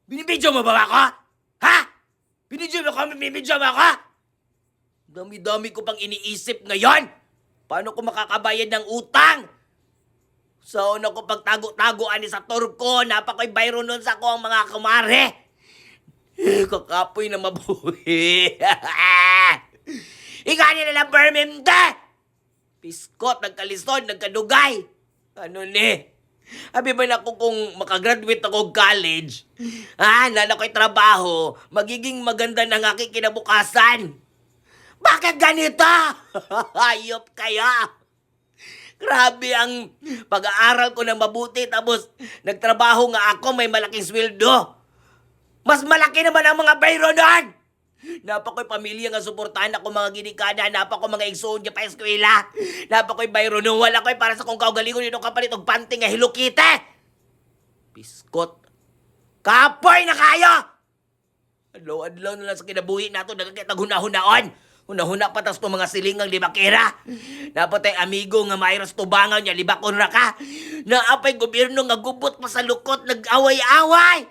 Binibidyo mo ba ako? Ha? Binibidyo mo ako? Binibidyo mo ako? Dami-dami ko pang iniisip ngayon. Paano ko makakabayad ng utang? Sa una ko pagtago-tagoan ni sa turko, napakoy bayro nun sa ko ang mga kumare. Kakapoy na mabuhi. Ika nila lang permimde! Piskot, nagkalisod, nagkadugay. Ano ni? Abi ba na ko kung makagraduate ako college, nana ko'y trabaho, magiging maganda ng aking kinabukasan. Bakit ganito? Hayop kaya. Grabe ang pag-aaral ko ng mabuti tapos nagtrabaho nga ako may malaking sweldo. Mas malaki naman ang mga bayro doon. Napako'y pamilya nga suportahan ako mga ginikada, napako mga igsoon niya pa eskwela. Napako'y bayro nung wala ko'y para sa kong kaugalingon yun kapalit og panting nga hilukite. Biskot. Kapoy na kayo! Adlaw-adlaw na lang sa kinabuhi nato, nagkakitag huna-hunaon. Huna-huna pa tas mga silingang libakira. Napatay amigo nga mayroon sa tubangaw niya, libakon ra ka. Naapay gobyerno nga gubot pa sa lukot, nag-away-away.